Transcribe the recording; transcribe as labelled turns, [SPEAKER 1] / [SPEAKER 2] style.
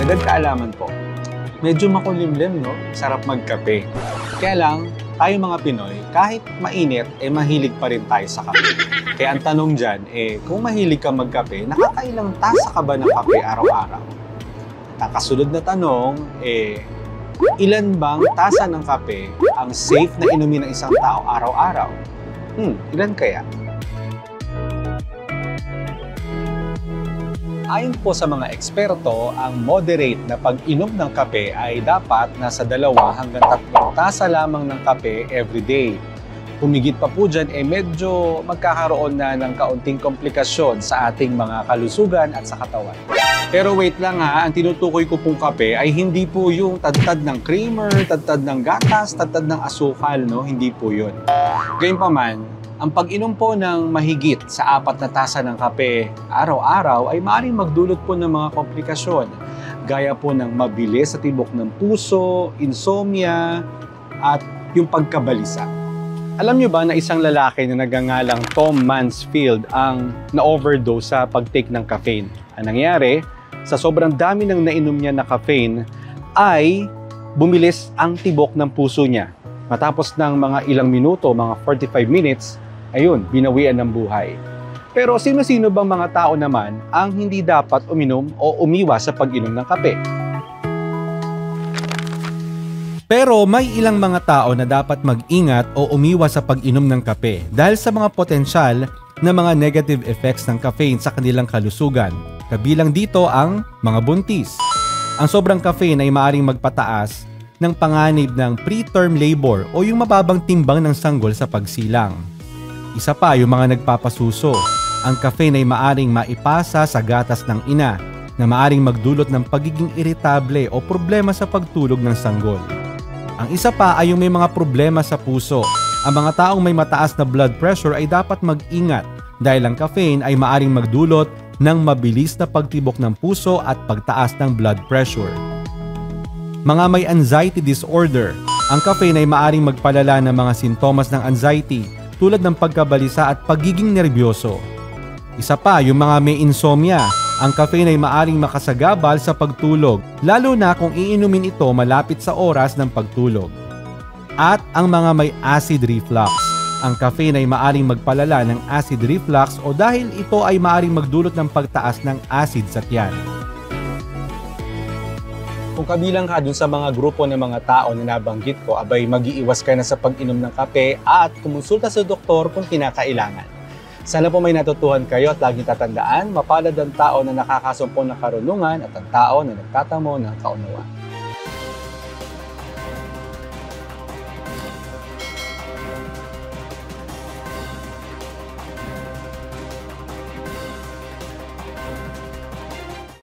[SPEAKER 1] Dagdag kaalaman po, medyo makulimlim, no? Sarap magkape. Kaya lang, tayo mga Pinoy, kahit mainit, mahilig pa rin tayo sa kape. Kaya ang tanong dyan, kung mahilig ka magkape, nakakailang tasa ka ba ng kape araw-araw? Ang kasunod na tanong, ilan bang tasa ng kape ang safe na inumin ng isang tao araw-araw? Ilan kaya? Ayon po sa mga eksperto, ang moderate na pag-inom ng kape ay dapat nasa 2 hanggang 3 tasa lamang ng kape everyday. Humigit pa po dyan, medyo magkakaroon na ng kaunting komplikasyon sa ating mga kalusugan at sa katawan. Pero wait lang ha, ang tinutukoy ko pong kape ay hindi po yung tad-tad ng creamer, tad-tad ng gatas, tad-tad ng asukal, no? Hindi po yun. Gayunpaman, ang pag-inom po ng mahigit sa 4 na tasa ng kape araw-araw ay maaaring magdulot po ng mga komplikasyon gaya po ng mabilis sa tibok ng puso, insomnia, at yung pagkabalisa. Alam nyo ba na isang lalaki na nagangalang Tom Mansfield ang na-overdose sa pag-take ng caffeine? Ang nangyari, sa sobrang dami ng nainom niya na caffeine ay bumilis ang tibok ng puso niya. Matapos ng mga ilang minuto, mga 45 minutes, ayun, binawian ng buhay. Pero sino-sino bang mga tao naman ang hindi dapat uminom o umiwas sa pag-inom ng kape? Pero may ilang mga tao na dapat mag-ingat o umiwas sa pag-inom ng kape dahil sa mga potensyal na mga negative effects ng caffeine sa kanilang kalusugan. Kabilang dito ang mga buntis. Ang sobrang caffeine ay maaaring magpataas ng panganib ng preterm labor o yung mababang timbang ng sanggol sa pagsilang. Isa pa, yung mga nagpapasuso. Ang caffeine ay maaring maipasa sa gatas ng ina na maaring magdulot ng pagiging iritable o problema sa pagtulog ng sanggol. Ang isa pa ay yung may mga problema sa puso. Ang mga taong may mataas na blood pressure ay dapat mag-ingat dahil ang caffeine ay maaring magdulot ng mabilis na pagtibok ng puso at pagtaas ng blood pressure. Mga may anxiety disorder. Ang caffeine ay maaring magpalala ng mga sintomas ng anxiety tulad ng pagkabalisa at pagiging nerbyoso. Isa pa, yung mga may insomnia. Ang caffeine ay maaring makasagabal sa pagtulog, lalo na kung iinumin ito malapit sa oras ng pagtulog. At ang mga may acid reflux. Ang caffeine ay maaring magpalala ng acid reflux o dahil ito ay maaring magdulot ng pagtaas ng acid sa tiyan. Kung kabilang ka dun sa mga grupo ng mga tao na nabanggit ko, abay mag-iiwas ka na sa pag-inom ng kape at kumonsulta sa doktor kung kinakailangan. Sana po may natutuhan kayo at laging tatandaan, mapalad ang tao na nakakasumpo ng karunungan at ang tao na nagtatamo ng kaunawaan.